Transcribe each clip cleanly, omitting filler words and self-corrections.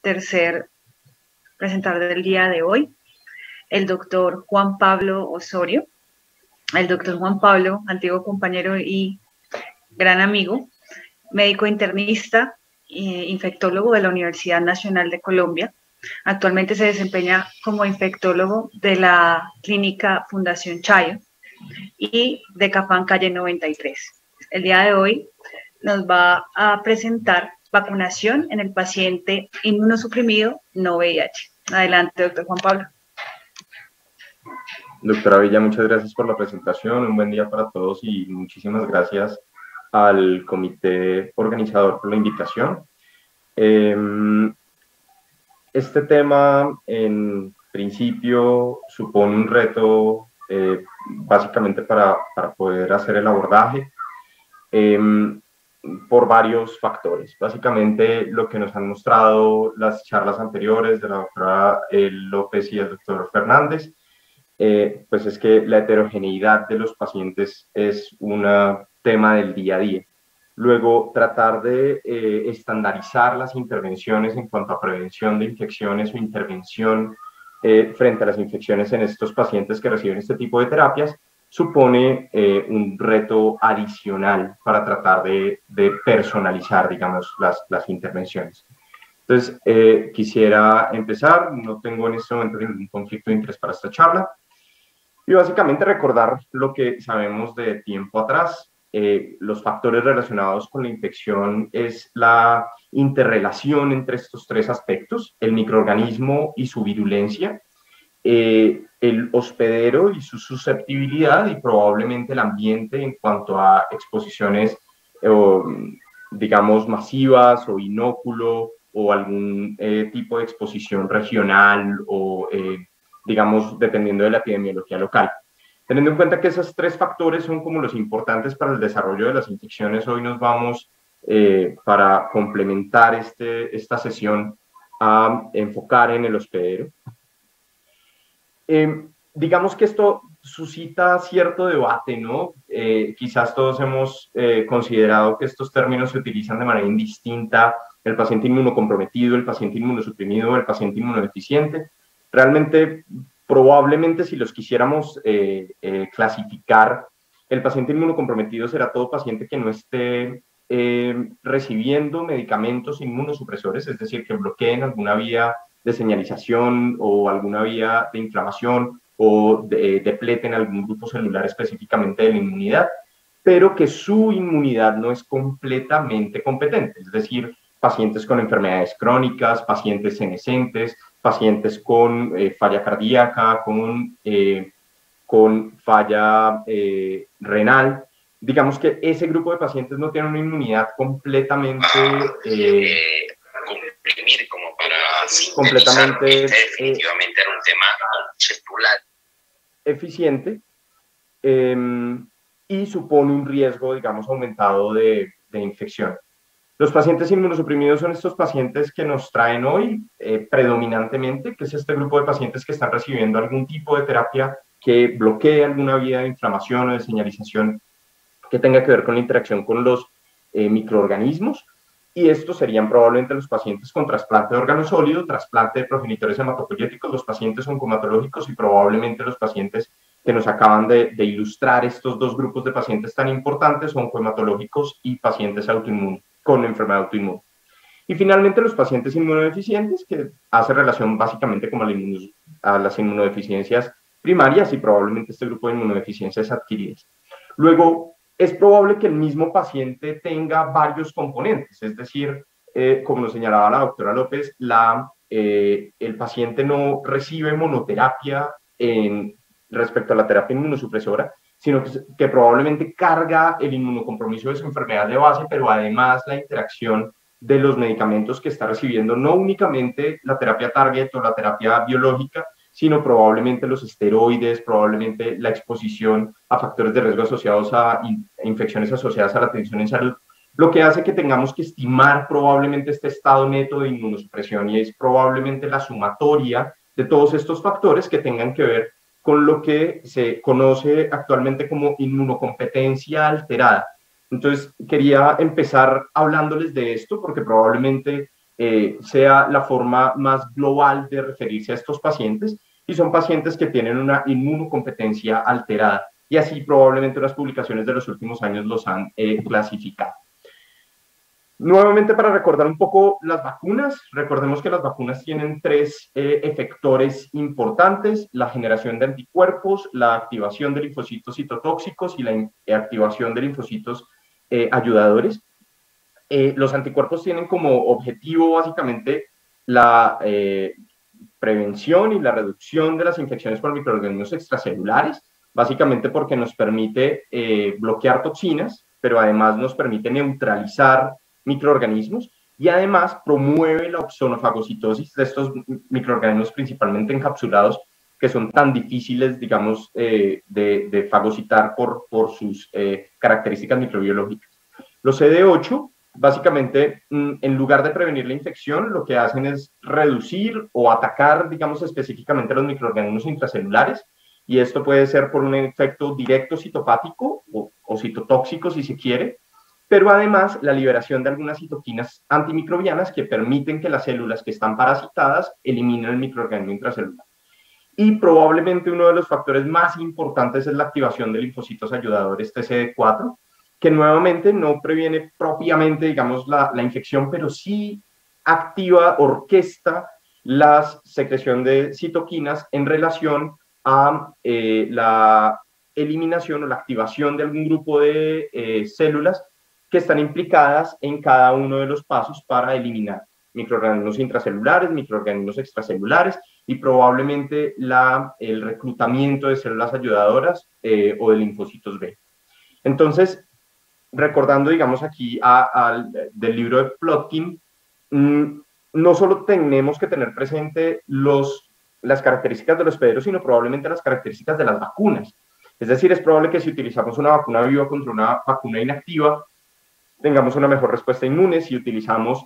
tercer presentador del día de hoy, el doctor Juan Pablo Osorio. El doctor Juan Pablo, antiguo compañero y gran amigo, médico internista, infectólogo de la Universidad Nacional de Colombia. Actualmente se desempeña como infectólogo de la clínica Fundación Chayo y de Capán Calle 93. El día de hoy nos va a presentar vacunación en el paciente inmunosuprimido no VIH. Adelante, doctor Juan Pablo. Doctora Villa, muchas gracias por la presentación, un buen día para todos y muchísimas gracias al comité organizador por la invitación. Este tema, en principio, supone un reto básicamente para poder hacer el abordaje por varios factores. Básicamente, lo que nos han mostrado las charlas anteriores de la doctora López y el doctor Fernández, pues es que la heterogeneidad de los pacientes es un tema del día a día. Luego, tratar de estandarizar las intervenciones en cuanto a prevención de infecciones o intervención frente a las infecciones en estos pacientes que reciben este tipo de terapias supone un reto adicional para tratar de personalizar, digamos, las intervenciones. Entonces, quisiera empezar, no tengo en este momento ningún conflicto de interés para esta charla, y básicamente recordar lo que sabemos de tiempo atrás. Los factores relacionados con la infección es la interrelación entre estos tres aspectos, el microorganismo y su virulencia, el hospedero y su susceptibilidad y probablemente el ambiente en cuanto a exposiciones, digamos, masivas o inóculo o algún tipo de exposición regional o digamos, dependiendo de la epidemiología local. Teniendo en cuenta que esos tres factores son como los importantes para el desarrollo de las infecciones, hoy nos vamos, para complementar esta sesión, a enfocar en el hospedero. Digamos que esto suscita cierto debate, ¿no? Quizás todos hemos considerado que estos términos se utilizan de manera indistinta, el paciente inmunocomprometido, el paciente inmunosuprimido, el paciente inmunodeficiente. Realmente, probablemente si los quisiéramos clasificar, el paciente inmunocomprometido será todo paciente que no esté recibiendo medicamentos inmunosupresores, es decir, que bloqueen alguna vía de señalización o alguna vía de inflamación o depleten algún grupo celular específicamente de la inmunidad, pero que su inmunidad no es completamente competente, es decir, pacientes con enfermedades crónicas, pacientes senescentes, pacientes con falla cardíaca, con falla renal. Digamos que ese grupo de pacientes no tiene una inmunidad completamente comprimir, como para completamente definitivamente era un tema conceptual eficiente, y supone un riesgo, digamos, aumentado de infección. Los pacientes inmunosuprimidos son estos pacientes que nos traen hoy predominantemente, que es este grupo de pacientes que están recibiendo algún tipo de terapia que bloquee alguna vía de inflamación o de señalización que tenga que ver con la interacción con los microorganismos, y estos serían probablemente los pacientes con trasplante de órgano sólido, trasplante de progenitores hematopoyéticos, los pacientes oncomatológicos y probablemente los pacientes que nos acaban de ilustrar estos dos grupos de pacientes tan importantes, oncohematológicos y pacientes autoinmunes, con enfermedad autoinmune. Y finalmente los pacientes inmunodeficientes, que hace relación básicamente como a las inmunodeficiencias primarias y probablemente este grupo de inmunodeficiencias adquiridas. Luego, es probable que el mismo paciente tenga varios componentes, es decir, como nos señalaba la doctora López, el paciente no recibe monoterapia respecto a la terapia inmunosupresora, sino que probablemente carga el inmunocompromiso de su enfermedad de base, pero además la interacción de los medicamentos que está recibiendo, no únicamente la terapia target o la terapia biológica, sino probablemente los esteroides, probablemente la exposición a factores de riesgo asociados a infecciones asociadas a la atención en salud, lo que hace que tengamos que estimar probablemente este estado neto de inmunosupresión, y es probablemente la sumatoria de todos estos factores que tengan que ver con lo que se conoce actualmente como inmunocompetencia alterada. Entonces, quería empezar hablándoles de esto porque probablemente sea la forma más global de referirse a estos pacientes, y son pacientes que tienen una inmunocompetencia alterada, y así probablemente las publicaciones de los últimos años los han clasificado. Nuevamente, para recordar un poco las vacunas, recordemos que las vacunas tienen tres efectores importantes: la generación de anticuerpos, la activación de linfocitos citotóxicos y la activación de linfocitos ayudadores. Los anticuerpos tienen como objetivo básicamente la prevención y la reducción de las infecciones por microorganismos extracelulares, básicamente porque nos permite bloquear toxinas, pero además nos permite neutralizar microorganismos, y además promueve la oxonofagocitosis de estos microorganismos principalmente encapsulados, que son tan difíciles, digamos, de fagocitar por sus características microbiológicas. Los CD8, básicamente, en lugar de prevenir la infección, lo que hacen es reducir o atacar, digamos, específicamente los microorganismos intracelulares, y esto puede ser por un efecto directo citopático o citotóxico, si se quiere, pero además la liberación de algunas citoquinas antimicrobianas que permiten que las células que están parasitadas eliminen el microorganismo intracelular. Y probablemente uno de los factores más importantes es la activación de linfocitos ayudadores TCD4, que nuevamente no previene propiamente, digamos, la infección, pero sí activa, orquesta la secreción de citoquinas en relación a la eliminación o la activación de algún grupo de células que están implicadas en cada uno de los pasos para eliminar microorganismos intracelulares, microorganismos extracelulares, y probablemente el reclutamiento de células ayudadoras o de linfocitos B. Entonces, recordando, digamos, aquí del libro de Plotkin, no solo tenemos que tener presente las características de los hospederos, sino probablemente las características de las vacunas. Es decir, es probable que si utilizamos una vacuna viva contra una vacuna inactiva, tengamos una mejor respuesta inmune. Si utilizamos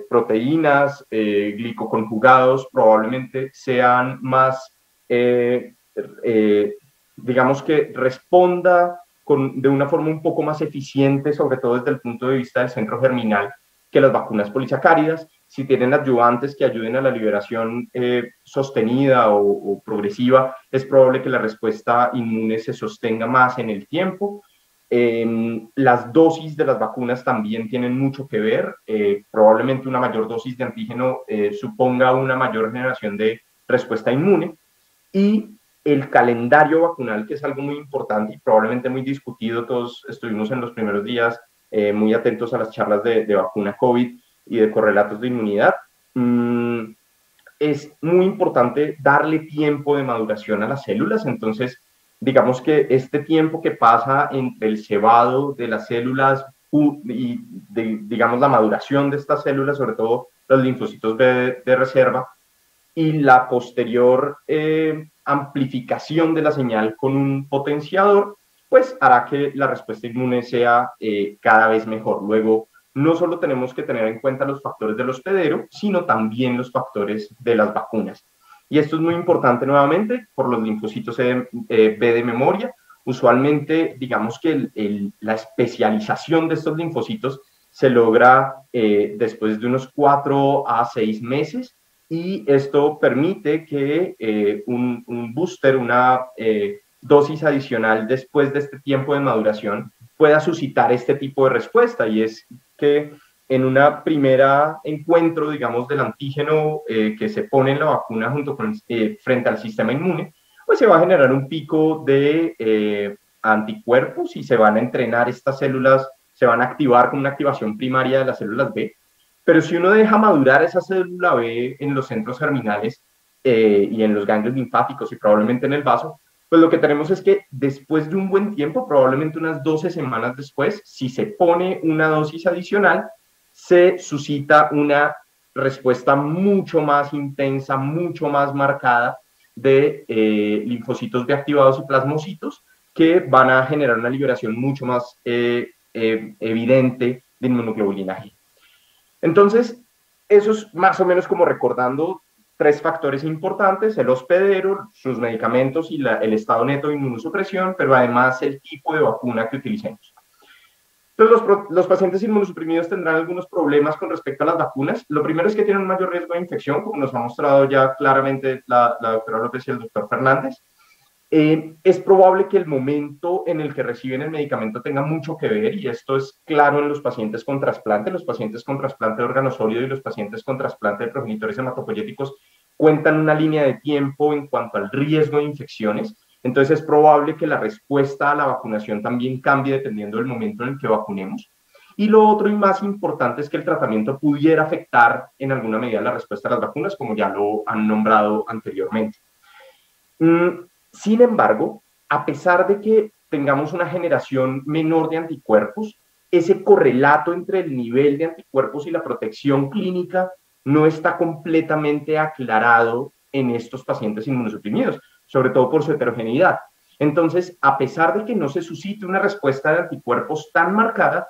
proteínas, glicoconjugados, probablemente sean más, digamos que responda de una forma un poco más eficiente, sobre todo desde el punto de vista del centro germinal, que las vacunas polisacáridas. Si tienen adyuvantes que ayuden a la liberación sostenida o progresiva, es probable que la respuesta inmune se sostenga más en el tiempo. Las dosis de las vacunas también tienen mucho que ver. Probablemente una mayor dosis de antígeno suponga una mayor generación de respuesta inmune. Y el calendario vacunal, que es algo muy importante y probablemente muy discutido. Todos estuvimos en los primeros días muy atentos a las charlas de vacuna COVID y de correlatos de inmunidad. Es muy importante darle tiempo de maduración a las células. Entonces, digamos que este tiempo que pasa entre el cebado de las células y digamos, la maduración de estas células, sobre todo los linfocitos B de reserva, y la posterior amplificación de la señal con un potenciador, pues hará que la respuesta inmune sea cada vez mejor. Luego, no solo tenemos que tener en cuenta los factores del hospedero, sino también los factores de las vacunas. Y esto es muy importante nuevamente por los linfocitos B de memoria. Usualmente, digamos que la especialización de estos linfocitos se logra después de unos 4 a 6 meses, y esto permite que un booster, una dosis adicional después de este tiempo de maduración, pueda suscitar este tipo de respuesta. Y es que en una primera encuentro, digamos, del antígeno que se pone en la vacuna junto con, frente al sistema inmune, pues se va a generar un pico de anticuerpos y se van a entrenar estas células, se van a activar con una activación primaria de las células B. Pero si uno deja madurar esa célula B en los centros germinales y en los ganglios linfáticos y probablemente en el vaso, pues lo que tenemos es que después de un buen tiempo, probablemente unas 12 semanas después, si se pone una dosis adicional, se suscita una respuesta mucho más intensa, mucho más marcada de linfocitos B activados y plasmocitos, que van a generar una liberación mucho más evidente de inmunoglobulina G. Entonces, eso es más o menos como recordando 3 factores importantes: el hospedero, sus medicamentos y el estado neto de inmunosupresión, pero además el tipo de vacuna que utilicemos. Entonces, los pacientes inmunosuprimidos tendrán algunos problemas con respecto a las vacunas. Lo primero es que tienen un mayor riesgo de infección, como nos ha mostrado ya claramente la doctora López y el doctor Fernández. Es probable que el momento en el que reciben el medicamento tenga mucho que ver, y esto es claro en los pacientes con trasplante de órgano sólido y los pacientes con trasplante de progenitores hematopoyéticos cuentan una línea de tiempo en cuanto al riesgo de infecciones. Entonces es probable que la respuesta a la vacunación también cambie dependiendo del momento en el que vacunemos. Y lo otro y más importante es que el tratamiento pudiera afectar en alguna medida la respuesta a las vacunas, como ya lo han nombrado anteriormente. Sin embargo, a pesar de que tengamos una generación menor de anticuerpos, ese correlato entre el nivel de anticuerpos y la protección clínica no está completamente aclarado en estos pacientes inmunosuprimidos, sobre todo por su heterogeneidad. Entonces, a pesar de que no se suscite una respuesta de anticuerpos tan marcada,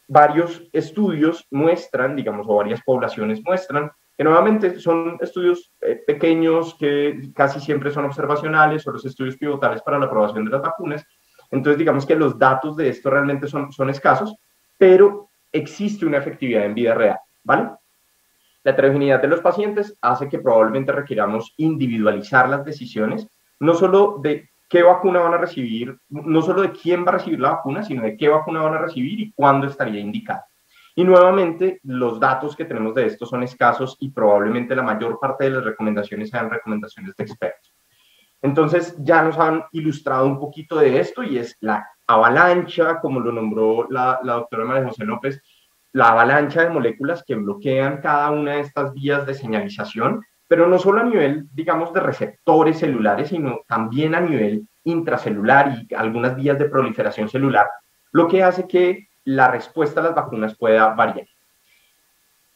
varios estudios muestran, digamos, o varias poblaciones muestran, que nuevamente son estudios pequeños que casi siempre son observacionales o los estudios pivotales para la aprobación de las vacunas. Entonces, digamos que los datos de esto realmente son escasos, pero existe una efectividad en vida real, ¿vale? La heterogeneidad de los pacientes hace que probablemente requiramos individualizar las decisiones, no solo de qué vacuna van a recibir, no solo de quién va a recibir la vacuna, sino de qué vacuna van a recibir y cuándo estaría indicada. Y nuevamente, los datos que tenemos de esto son escasos y probablemente la mayor parte de las recomendaciones sean recomendaciones de expertos. Entonces, ya nos han ilustrado un poquito de esto y es la avalancha, como lo nombró la doctora María José López, la avalancha de moléculas que bloquean cada una de estas vías de señalización, pero no solo a nivel, digamos, de receptores celulares, sino también a nivel intracelular y algunas vías de proliferación celular, lo que hace que la respuesta a las vacunas pueda variar.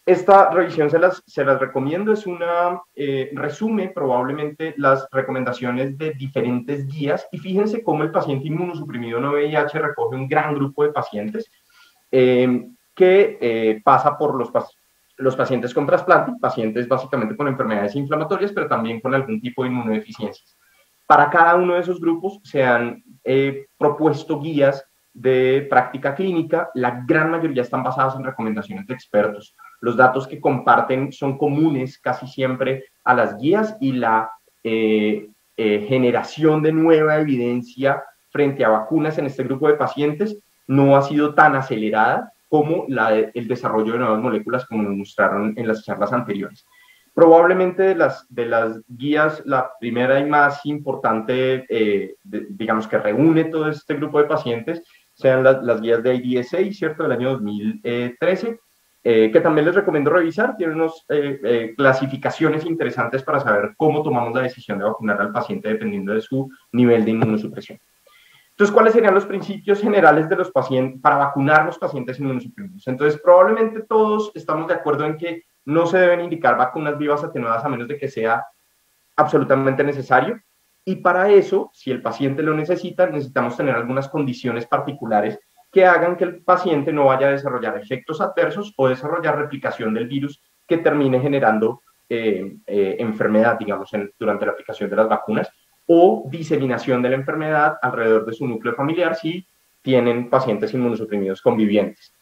Esta revisión se las recomiendo, es una resume probablemente las recomendaciones de diferentes guías y fíjense cómo el paciente inmunosuprimido no VIH recoge un gran grupo de pacientes que pasa por los pacientes con trasplante, pacientes básicamente con enfermedades inflamatorias, pero también con algún tipo de inmunodeficiencias. Para cada uno de esos grupos se han propuesto guías de práctica clínica, la gran mayoría están basadas en recomendaciones de expertos. Los datos que comparten son comunes casi siempre a las guías y la generación de nueva evidencia frente a vacunas en este grupo de pacientes no ha sido tan acelerada como el desarrollo de nuevas moléculas, como nos mostraron en las charlas anteriores. Probablemente de las guías, la primera y más importante, digamos que reúne todo este grupo de pacientes, sean las guías de IDSA, ¿cierto?, del año 2013, que también les recomiendo revisar. Tienen unas clasificaciones interesantes para saber cómo tomamos la decisión de vacunar al paciente dependiendo de su nivel de inmunosupresión. Entonces, ¿cuáles serían los principios generales de los pacientes para vacunar los pacientes inmunosuprimidos? Entonces, probablemente todos estamos de acuerdo en que no se deben indicar vacunas vivas atenuadas a menos de que sea absolutamente necesario. Y para eso, si el paciente lo necesita, necesitamos tener algunas condiciones particulares que hagan que el paciente no vaya a desarrollar efectos adversos o desarrollar replicación del virus que termine generando enfermedad, digamos, durante la aplicación de las vacunas, o diseminación de la enfermedad alrededor de su núcleo familiar si tienen pacientes inmunosuprimidos convivientes.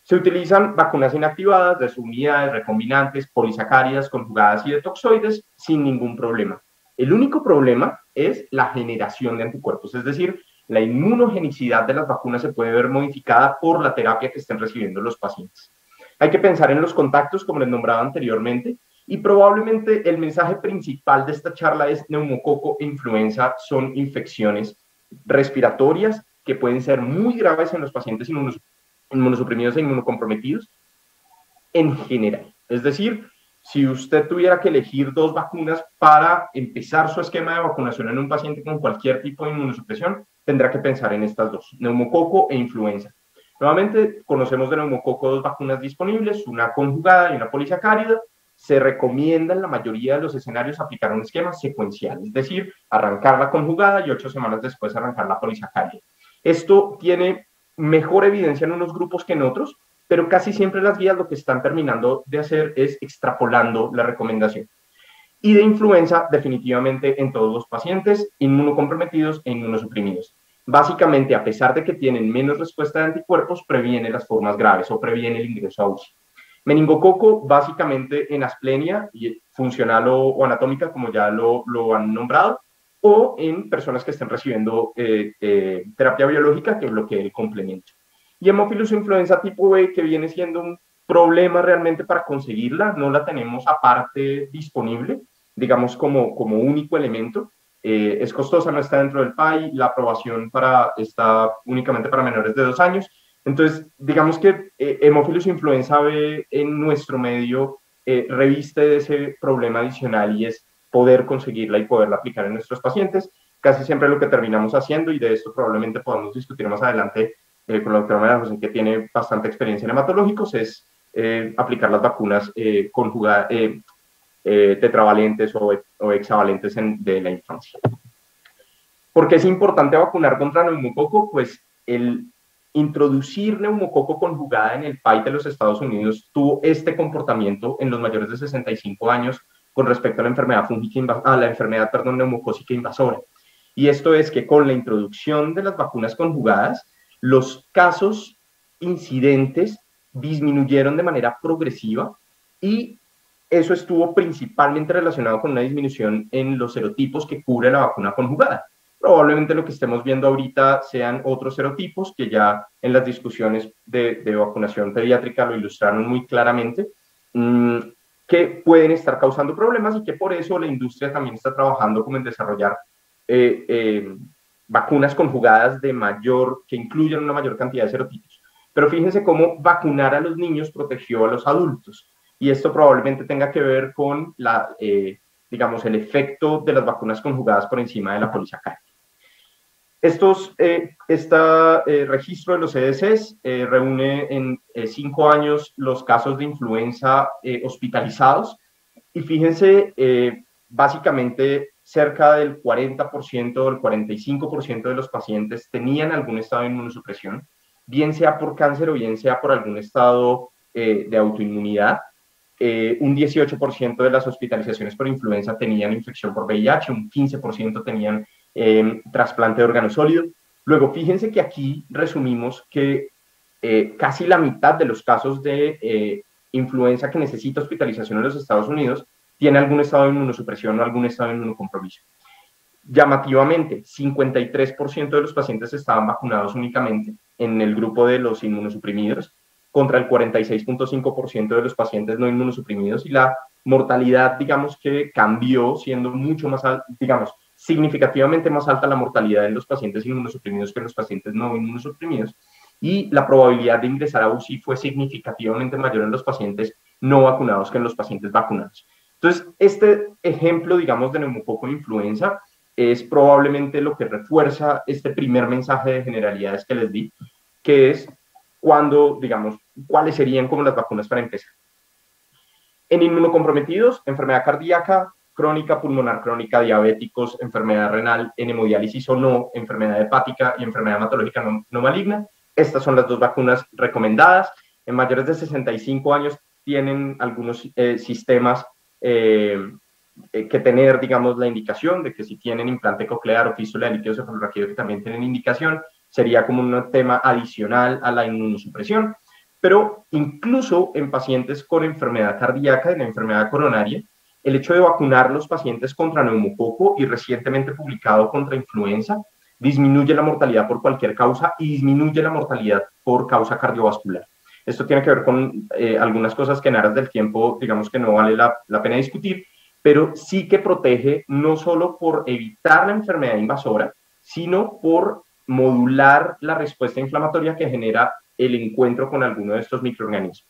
Se utilizan vacunas inactivadas, desunidades, recombinantes, polisacáridas, conjugadas y de toxoides sin ningún problema. El único problema es la generación de anticuerpos, es decir, la inmunogenicidad de las vacunas se puede ver modificada por la terapia que estén recibiendo los pacientes. Hay que pensar en los contactos, como les nombraba anteriormente, y probablemente el mensaje principal de esta charla es neumococo e influenza son infecciones respiratorias que pueden ser muy graves en los pacientes inmunosuprimidos e inmunocomprometidos en general. Es decir, si usted tuviera que elegir dos vacunas para empezar su esquema de vacunación en un paciente con cualquier tipo de inmunosupresión, tendrá que pensar en estas dos, neumococo e influenza. Nuevamente, conocemos de neumococo dos vacunas disponibles, una conjugada y una polisacárida. Se recomienda en la mayoría de los escenarios aplicar un esquema secuencial, es decir, arrancar la conjugada y 8 semanas después arrancar la polisacárida. Esto tiene mejor evidencia en unos grupos que en otros, pero casi siempre las guías lo que están terminando de hacer es extrapolando la recomendación. Y de influenza, definitivamente en todos los pacientes inmunocomprometidos e inmunosuprimidos. Básicamente, a pesar de que tienen menos respuesta de anticuerpos, previene las formas graves o previene el ingreso a UCI. Meningococo, básicamente en asplenia, funcional o anatómica, como ya lo han nombrado, o en personas que estén recibiendo terapia biológica que bloquee el complemento. Y hemófilos influenza tipo B, que viene siendo un problema realmente para conseguirla, no la tenemos aparte disponible, digamos como único elemento. Es costosa, no está dentro del PAI, la aprobación está únicamente para menores de 2 años. Entonces, digamos que hemófilos influenza B en nuestro medio reviste de ese problema adicional y es poder conseguirla y poderla aplicar en nuestros pacientes. Casi siempre lo que terminamos haciendo, y de esto probablemente podamos discutir más adelante con la doctora María José, que tiene bastante experiencia en hematológicos, es aplicar las vacunas tetravalentes o hexavalentes de la infancia. ¿Por qué es importante vacunar contra neumococo? Pues el introducir neumococo conjugada en el PAI de los Estados Unidos tuvo este comportamiento en los mayores de 65 años con respecto a la enfermedad neumocócica invasora. Y esto es que con la introducción de las vacunas conjugadas, los casos incidentes disminuyeron de manera progresiva y eso estuvo principalmente relacionado con una disminución en los serotipos que cubre la vacuna conjugada. Probablemente lo que estemos viendo ahorita sean otros serotipos que ya en las discusiones de vacunación pediátrica lo ilustraron muy claramente, que pueden estar causando problemas y que por eso la industria también está trabajando como en desarrollar vacunas conjugadas que incluyan una mayor cantidad de serotipos. Pero fíjense cómo vacunar a los niños protegió a los adultos. Y esto probablemente tenga que ver con digamos, el efecto de las vacunas conjugadas por encima de la polisacárica. Este registro de los CDCs reúne en 5 años los casos de influenza hospitalizados y fíjense, básicamente cerca del 40% o el 45% de los pacientes tenían algún estado de inmunosupresión, bien sea por cáncer o bien sea por algún estado de autoinmunidad. Un 18% de las hospitalizaciones por influenza tenían infección por VIH, un 15% tenían trasplante de órgano sólido. Luego, fíjense que aquí resumimos que casi la mitad de los casos de influenza que necesita hospitalización en los Estados Unidos tiene algún estado de inmunosupresión o algún estado de inmunocompromiso. Llamativamente, 53% de los pacientes estaban vacunados únicamente en el grupo de los inmunosuprimidos, contra el 46.5% de los pacientes no inmunosuprimidos, y la mortalidad, digamos que cambió, siendo mucho más alta, digamos, significativamente más alta la mortalidad en los pacientes inmunosuprimidos que en los pacientes no inmunosuprimidos, y la probabilidad de ingresar a UCI fue significativamente mayor en los pacientes no vacunados que en los pacientes vacunados. Entonces, este ejemplo, digamos, de neumococo de influenza es probablemente lo que refuerza este primer mensaje de generalidades que les di, que es cuáles serían como las vacunas para empezar. En inmunocomprometidos, enfermedad cardíaca, crónica, pulmonar crónica, diabéticos, enfermedad renal, en hemodiálisis o no, enfermedad hepática y enfermedad hematológica no maligna. Estas son las 2 vacunas recomendadas. En mayores de 65 años tienen algunos sistemas que tener, digamos, la indicación de que si tienen implante coclear o fístula de líquido cefalorraquídeo, que también tienen indicación, sería como un tema adicional a la inmunosupresión. Pero incluso en pacientes con enfermedad cardíaca, en la enfermedad coronaria, el hecho de vacunar los pacientes contra neumococo y recientemente publicado contra influenza disminuye la mortalidad por cualquier causa y disminuye la mortalidad por causa cardiovascular. Esto tiene que ver con algunas cosas que en aras del tiempo, digamos que no vale la pena discutir, pero sí que protege no solo por evitar la enfermedad invasora, sino por modular la respuesta inflamatoria que genera el encuentro con alguno de estos microorganismos.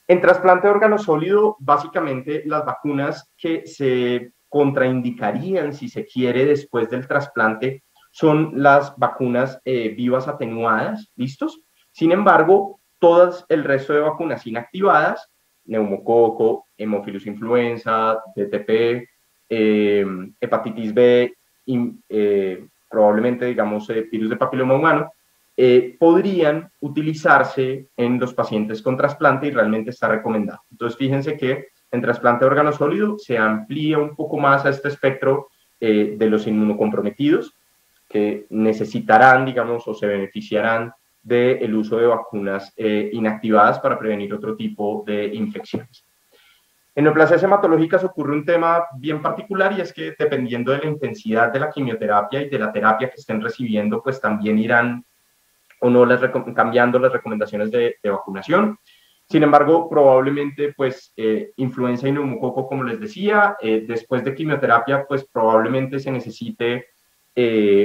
En trasplante de órgano sólido, básicamente las vacunas que se contraindicarían, si se quiere, después del trasplante, son las vacunas vivas atenuadas, ¿listos? Sin embargo, todas el resto de vacunas inactivadas, neumococo, hemófilos influenza, DTP, hepatitis B, probablemente, digamos, virus de papiloma humano, podrían utilizarse en los pacientes con trasplante y realmente está recomendado. Entonces, fíjense que en trasplante de órgano sólido se amplía un poco más a este espectro de los inmunocomprometidos. que necesitarán, digamos, o se beneficiarán del uso de vacunas inactivadas para prevenir otro tipo de infecciones. En neoplasias hematológicas ocurre un tema bien particular y es que dependiendo de la intensidad de la quimioterapia y de la terapia que estén recibiendo, pues también irán o no cambiando las recomendaciones de vacunación. Sin embargo, probablemente, pues, influenza y neumococo, como les decía, después de quimioterapia, pues, probablemente se necesite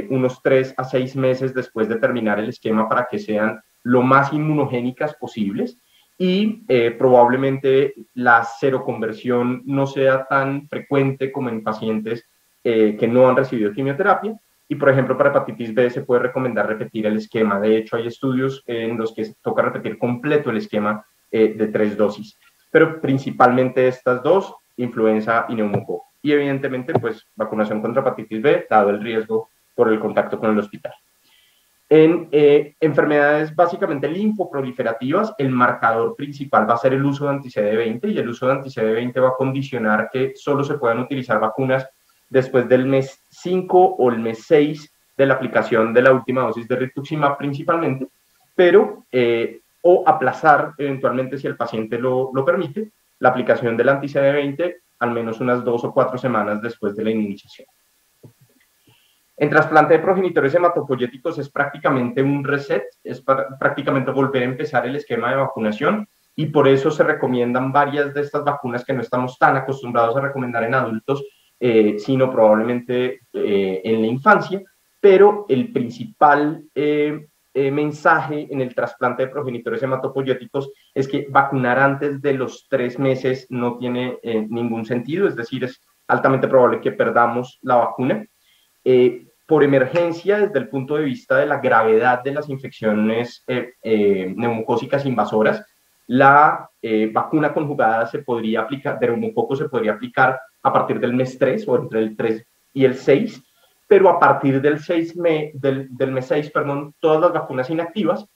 unos 3 a 6 meses después de terminar el esquema para que sean lo más inmunogénicas posibles y probablemente la seroconversión no sea tan frecuente como en pacientes que no han recibido quimioterapia. Y, por ejemplo, para hepatitis B se puede recomendar repetir el esquema. De hecho, hay estudios en los que toca repetir completo el esquema de 3 dosis. Pero principalmente estas dos, influenza y neumococo. Y evidentemente, pues, vacunación contra hepatitis B, dado el riesgo por el contacto con el hospital. En enfermedades básicamente linfoproliferativas, el marcador principal va a ser el uso de anti-CD20 y el uso de anti-CD20 va a condicionar que solo se puedan utilizar vacunas después del mes 5 o el mes 6 de la aplicación de la última dosis de rituximab principalmente, pero o aplazar eventualmente, si el paciente lo permite, la aplicación del anti-CD20 al menos unas 2 o 4 semanas después de la inmunización. En trasplante de progenitores hematopoyéticos es prácticamente un reset, es prácticamente volver a empezar el esquema de vacunación y por eso se recomiendan varias de estas vacunas que no estamos tan acostumbrados a recomendar en adultos, sino probablemente en la infancia, pero el principal mensaje en el trasplante de progenitores hematopoyéticos es que vacunar antes de los 3 meses no tiene ningún sentido, es decir, es altamente probable que perdamos la vacuna. Por emergencia, desde el punto de vista de la gravedad de las infecciones neumocócicas invasoras, la vacuna conjugada se podría aplicar, de neumococo se podría aplicar a partir del mes 3 o entre el 3 y el 6, pero a partir del mes 6, perdón, todas las vacunas inactivas,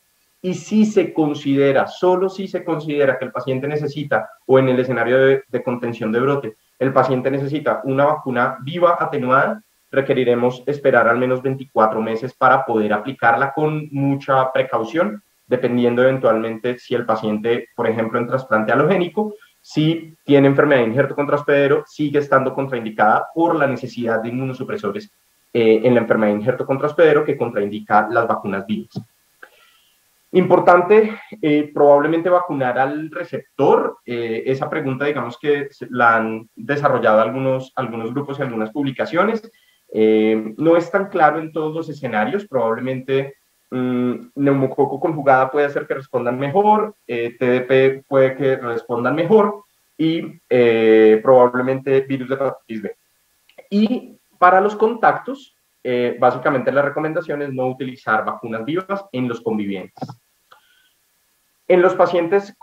y si se considera, solo si se considera que el paciente necesita, o en el escenario de contención de brote, el paciente necesita una vacuna viva atenuada, requeriremos esperar al menos 24 meses para poder aplicarla con mucha precaución, dependiendo eventualmente si el paciente, por ejemplo, en trasplante halogénico, si tiene enfermedad de injerto contrahospedero, sigue estando contraindicada por la necesidad de inmunosupresores en la enfermedad de injerto contrahospedero que contraindica las vacunas vivas. Importante, probablemente vacunar al receptor. Esa pregunta, digamos que la han desarrollado algunos grupos y algunas publicaciones. No es tan claro en todos los escenarios, probablemente neumococo conjugada puede hacer que respondan mejor, TDP puede que respondan mejor y probablemente virus de hepatitis B. Y para los contactos, básicamente la recomendación es no utilizar vacunas vivas en los convivientes. En los pacientes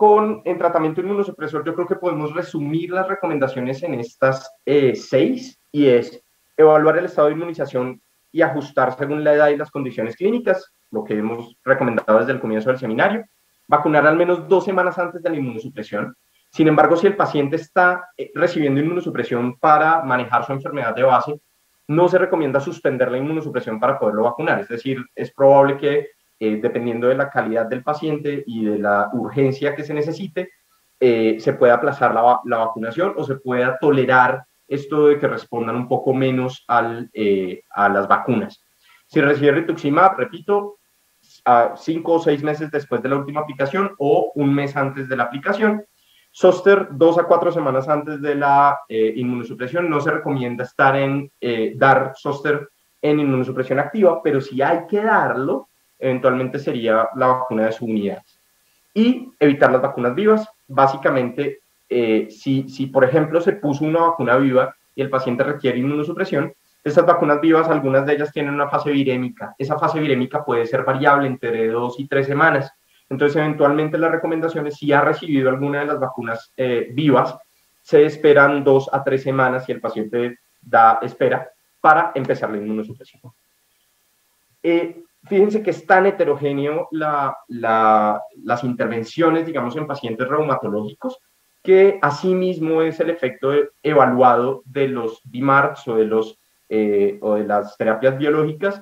en tratamiento inmunosupresor, yo creo que podemos resumir las recomendaciones en estas 6, y es evaluar el estado de inmunización y ajustar según la edad y las condiciones clínicas, lo que hemos recomendado desde el comienzo del seminario, vacunar al menos 2 semanas antes de la inmunosupresión. Sin embargo, si el paciente está recibiendo inmunosupresión para manejar su enfermedad de base, no se recomienda suspender la inmunosupresión para poderlo vacunar, es decir, es probable que dependiendo de la calidad del paciente y de la urgencia que se necesite, se pueda aplazar la vacunación o se pueda tolerar esto de que respondan un poco menos a las vacunas. Si recibe rituximab, repito, 5 o 6 meses después de la última aplicación o un mes antes de la aplicación. Zóster, 2 a 4 semanas antes de la inmunosupresión. No se recomienda dar zóster en inmunosupresión activa, pero si hay que darlo, eventualmente sería la vacuna de subunidades. Y evitar las vacunas vivas. Básicamente, si por ejemplo se puso una vacuna viva y el paciente requiere inmunosupresión, estas vacunas vivas, algunas de ellas tienen una fase virémica. Esa fase virémica puede ser variable entre 2 y 3 semanas. Entonces, eventualmente las recomendaciones, si ha recibido alguna de las vacunas vivas, se esperan 2 a 3 semanas y el paciente espera para empezar la inmunosupresión. Fíjense que es tan heterogéneo las intervenciones, digamos, en pacientes reumatológicos, que asimismo es el efecto evaluado de los DMARDs o de las terapias biológicas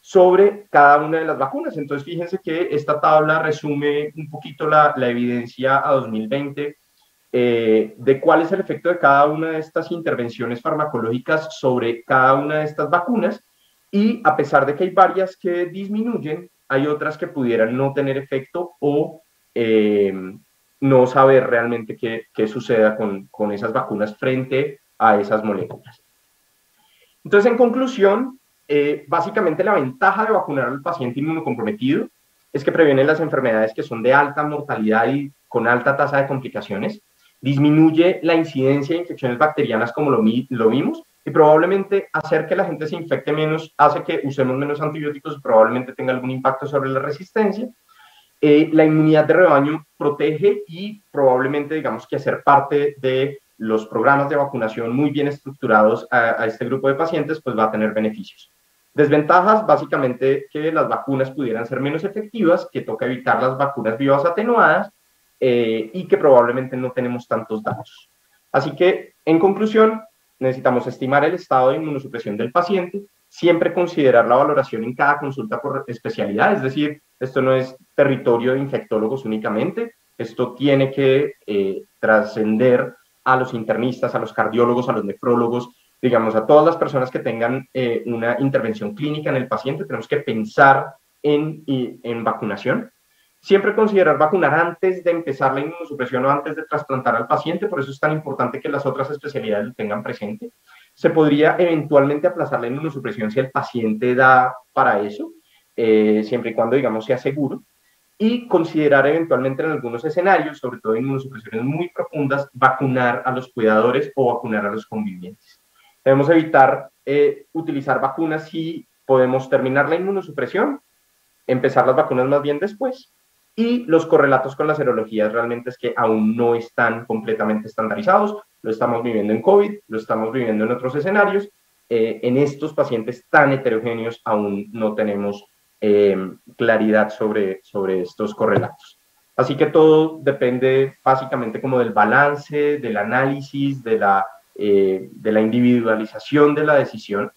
sobre cada una de las vacunas. Entonces, fíjense que esta tabla resume un poquito la evidencia a 2020 de cuál es el efecto de cada una de estas intervenciones farmacológicas sobre cada una de estas vacunas, y a pesar de que hay varias que disminuyen, hay otras que pudieran no tener efecto o no saber realmente qué suceda con esas vacunas frente a esas moléculas. Entonces, en conclusión, básicamente la ventaja de vacunar al paciente inmunocomprometido es que previene las enfermedades que son de alta mortalidad y con alta tasa de complicaciones, disminuye la incidencia de infecciones bacterianas como lo vimos, y probablemente hacer que la gente se infecte menos hace que usemos menos antibióticos y probablemente tenga algún impacto sobre la resistencia. La inmunidad de rebaño protege y probablemente, digamos, que hacer parte de los programas de vacunación muy bien estructurados a este grupo de pacientes, pues va a tener beneficios. Desventajas, básicamente, que las vacunas pudieran ser menos efectivas, que toca evitar las vacunas vivas atenuadas y que probablemente no tenemos tantos datos. Así que, en conclusión, necesitamos estimar el estado de inmunosupresión del paciente, siempre considerar la valoración en cada consulta por especialidad, es decir, esto no es territorio de infectólogos únicamente, esto tiene que trascender a los internistas, a los cardiólogos, a los nefrólogos, digamos, a todas las personas que tengan una intervención clínica en el paciente. Tenemos que pensar en vacunación. Siempre considerar vacunar antes de empezar la inmunosupresión o antes de trasplantar al paciente, por eso es tan importante que las otras especialidades lo tengan presente. Se podría eventualmente aplazar la inmunosupresión si el paciente da para eso, siempre y cuando, digamos, sea seguro. Y considerar eventualmente en algunos escenarios, sobre todo en inmunosupresiones muy profundas, vacunar a los cuidadores o vacunar a los convivientes. Debemos evitar utilizar vacunas si podemos terminar la inmunosupresión, empezar las vacunas más bien después, y los correlatos con las serologías realmente es que aún no están completamente estandarizados. Lo estamos viviendo en COVID, lo estamos viviendo en otros escenarios. En estos pacientes tan heterogéneos aún no tenemos claridad sobre estos correlatos. Así que todo depende básicamente como del balance, del análisis, de la individualización de la decisión.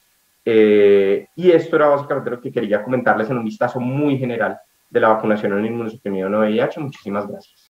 Y esto era básicamente lo que quería comentarles en un vistazo muy general de la vacunación en el inmunosuprimido no VIH. Muchísimas gracias.